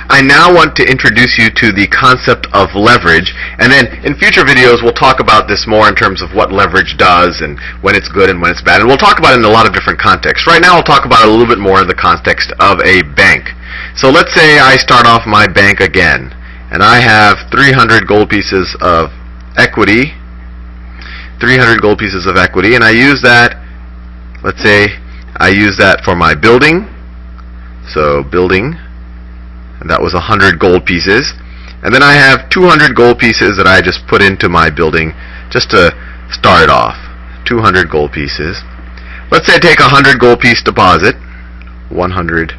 I now want to introduce you to the concept of leverage, and then in future videos we'll talk about this more in terms of what leverage does and when it's good and when it's bad, and we'll talk about it in a lot of different contexts. Right now I'll talk about it a little bit more in the context of a bank. So let's say I start off my bank again, and I have 300 gold pieces of equity, 300 gold pieces of equity, and I use that, let's say I use that for my building. So building, and that was 100 gold pieces, and then I have 200 gold pieces that I just put into my building just to start it off. 200 gold pieces. Let's say I take a 100 gold piece deposit, 100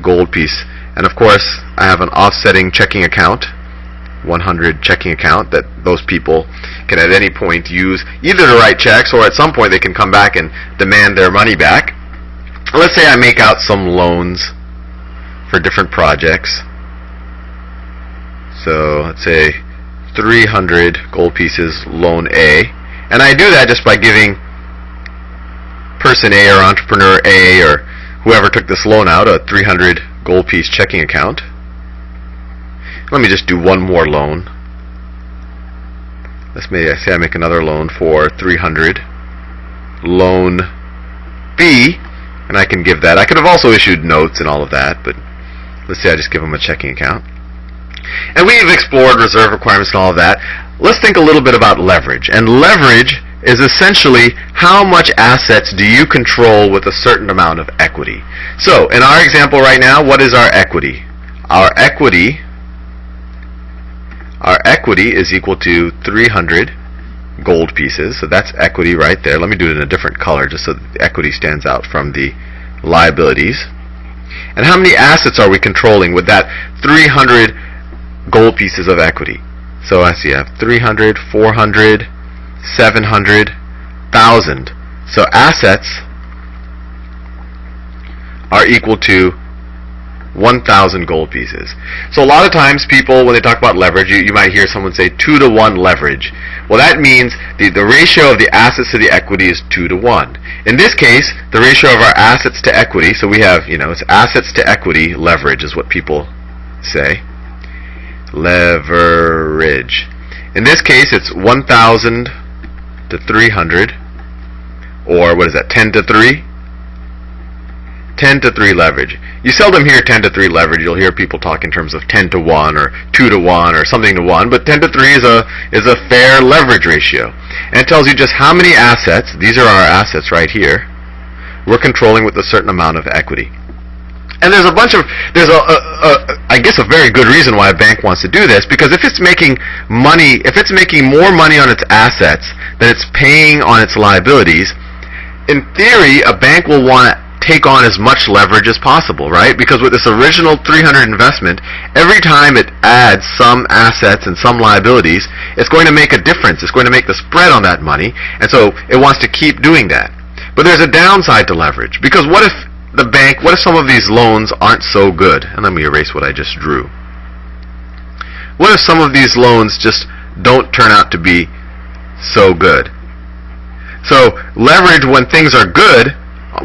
gold piece, and of course I have an offsetting checking account, 100 checking account that those people can at any point use either to write checks, or at some point they can come back and demand their money back. Let's say I make out some loans for different projects. So let's say 300 gold pieces loan A, and I do that just by giving person A or entrepreneur A or whoever took this loan out a 300 gold piece checking account. Let me just do one more loan. Let's say I make another loan for 300 loan B, and I can give that. I could have also issued notes and all of that, but let's say I just give them a checking account. And we've explored reserve requirements and all of that. Let's think a little bit about leverage. And leverage is essentially how much assets do you control with a certain amount of equity. So in our example right now, what is our equity? Our equity is equal to 300 gold pieces. So that's equity right there. Let me do it in a different color just so that the equity stands out from the liabilities. And how many assets are we controlling with that 300 gold pieces of equity? So I see I have 300, 400, 700, 1,000. So assets are equal to 1,000 gold pieces. So a lot of times people, when they talk about leverage, you might hear someone say 2-to-1 leverage. Well, that means the ratio of the assets to the equity is 2-to-1. In this case, the ratio of our assets to equity, so we have, it's assets to equity leverage is what people say. Leverage. In this case, it's 1,000 to 300, or what is that, 10 to 3? 10 to 3 leverage. You seldom hear 10 to 3 leverage. You'll hear people talk in terms of 10 to 1 or 2 to 1 or something to 1, but 10 to 3 is a fair leverage ratio. And it tells you just how many assets, these are our assets right here, we're controlling with a certain amount of equity. And there's I guess a very good reason why a bank wants to do this, because if it's making money, if it's making more money on its assets than it's paying on its liabilities, in theory a bank will want to take on as much leverage as possible, right? Because with this original 300 investment, every time it adds some assets and some liabilities, it's going to make a difference. It's going to make the spread on that money, and so it wants to keep doing that. But there's a downside to leverage, because what if some of these loans aren't so good? And let me erase what I just drew. What if some of these loans just don't turn out to be so good? So leverage, when things are good,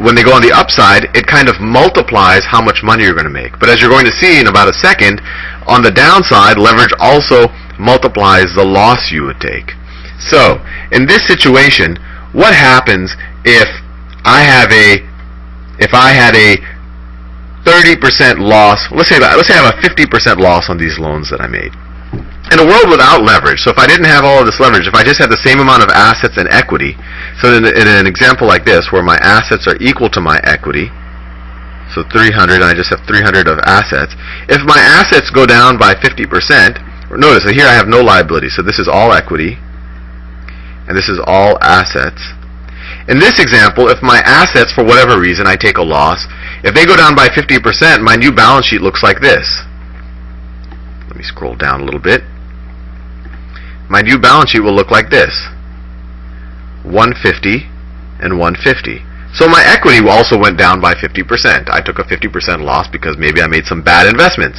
when they go on the upside, it kind of multiplies how much money you're going to make. But as you're going to see in about a second, on the downside, leverage also multiplies the loss you would take. So in this situation, what happens if I had a 30% loss? Let's say I have a 50% loss on these loans that I made. In a world without leverage, so if I didn't have all of this leverage, if I just had the same amount of assets and equity, so in an example like this, where my assets are equal to my equity, so 300, and I just have 300 of assets, if my assets go down by 50%, notice that here I have no liability, so this is all equity, and this is all assets. In this example, if my assets, for whatever reason, I take a loss, if they go down by 50%, my new balance sheet looks like this. Let me scroll down a little bit. My new balance sheet will look like this. 150 and 150. So my equity also went down by 50%. I took a 50% loss because maybe I made some bad investments.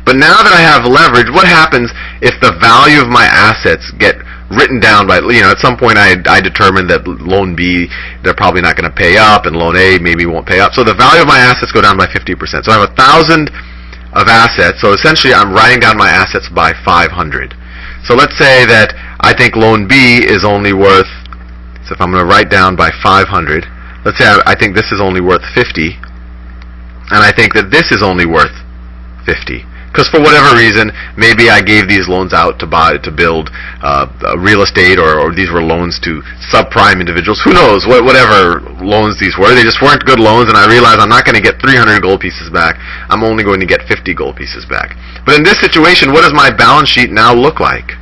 But now that I have leverage, what happens if the value of my assets get written down by, at some point I determine that loan B, they're probably not going to pay up, and loan A maybe won't pay up. So the value of my assets go down by 50%. So I have 1,000 of assets. So essentially I'm writing down my assets by 500. So let's say that I think loan B is only worth, so if I'm going to write down by 500, let's say I think this is only worth 50, and I think that this is only worth 50. Because for whatever reason, maybe I gave these loans out to build real estate, or these were loans to subprime individuals. Who knows? Whatever loans these were, they just weren't good loans, and I realized I'm not going to get 300 gold pieces back. I'm only going to get 50 gold pieces back. But in this situation, what does my balance sheet now look like?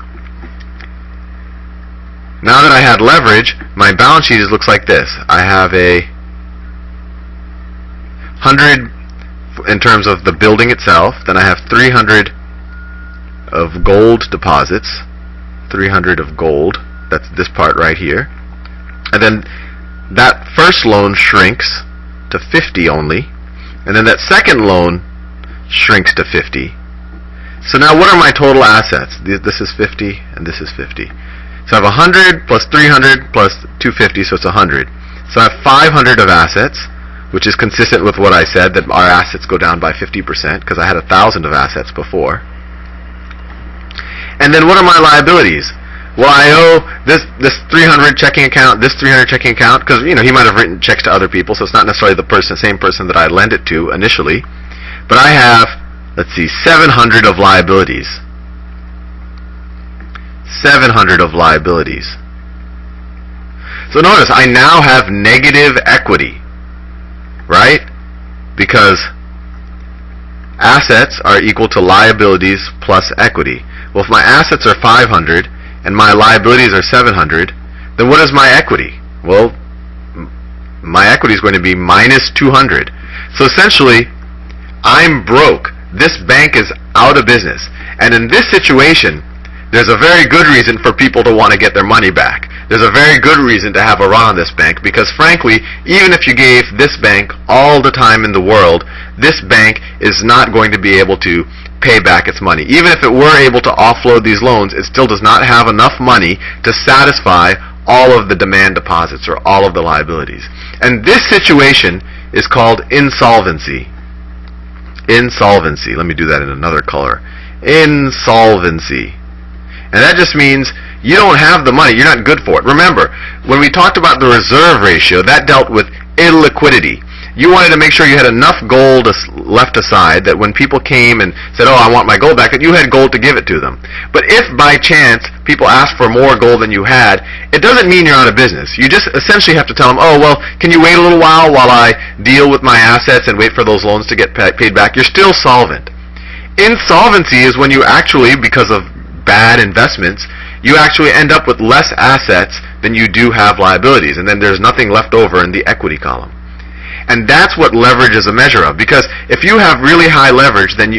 Now that I had leverage, my balance sheet looks like this. I have a 100 in terms of the building itself, then I have 300 of gold deposits, 300 of gold, that's this part right here, and then that first loan shrinks to 50 only, and then that second loan shrinks to 50. So now what are my total assets? This is 50 and this is 50. So I have 100 plus 300 plus 250, so it's 100. So I have 500 of assets, which is consistent with what I said, that our assets go down by 50%, because I had 1,000 of assets before. And then what are my liabilities? Well, I owe this 300 checking account, this 300 checking account, because he might have written checks to other people, so it's not necessarily the same person that I lent it to initially. But I have, let's see, 700 of liabilities. 700 of liabilities. So notice, I now have negative equity. Right? Because assets are equal to liabilities plus equity. Well, if my assets are 500 and my liabilities are 700, then what is my equity? Well, my equity is going to be minus 200. So essentially, I'm broke. This bank is out of business. And in this situation, there's a very good reason for people to want to get their money back. There's a very good reason to have a run on this bank, because frankly, even if you gave this bank all the time in the world, this bank is not going to be able to pay back its money. Even if it were able to offload these loans, it still does not have enough money to satisfy all of the demand deposits or all of the liabilities. And this situation is called insolvency. Insolvency. Let me do that in another color. Insolvency. And that just means you don't have the money. You're not good for it. Remember, when we talked about the reserve ratio, that dealt with illiquidity. You wanted to make sure you had enough gold left aside that when people came and said, oh, I want my gold back, that you had gold to give it to them. But if by chance people asked for more gold than you had, it doesn't mean you're out of business. You just essentially have to tell them, oh, well, can you wait a little while I deal with my assets and wait for those loans to get paid back? You're still solvent. Insolvency is when you actually, because of bad investments, you actually end up with less assets than you do have liabilities, and then there's nothing left over in the equity column. And that's what leverage is a measure of, because if you have really high leverage, then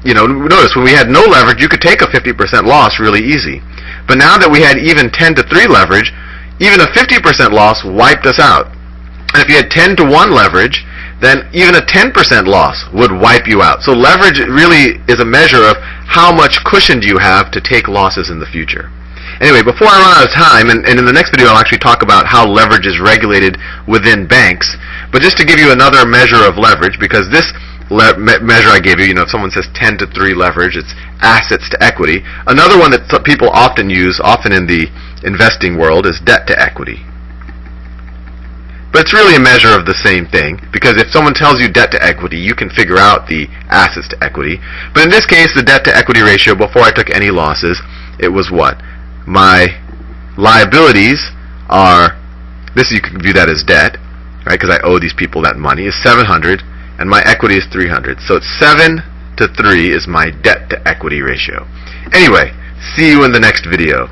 notice when we had no leverage, you could take a 50% loss really easy. But now that we had even 10-to-3 leverage, even a 50% loss wiped us out. And if you had 10-to-1 leverage, then even a 10% loss would wipe you out. So leverage really is a measure of how much cushion do you have to take losses in the future. Anyway, before I run out of time, and in the next video I'll actually talk about how leverage is regulated within banks, but just to give you another measure of leverage, because this measure I gave you, if someone says 10-to-3 leverage, it's assets to equity. Another one that people often use, often in the investing world, is debt to equity. But it's really a measure of the same thing, because if someone tells you debt to equity, you can figure out the assets to equity. But in this case, the debt to equity ratio, before I took any losses, it was what? My liabilities are, you can view that as debt, right, because I owe these people that money, is 700, and my equity is 300. So it's 7-to-3 is my debt to equity ratio. Anyway, see you in the next video.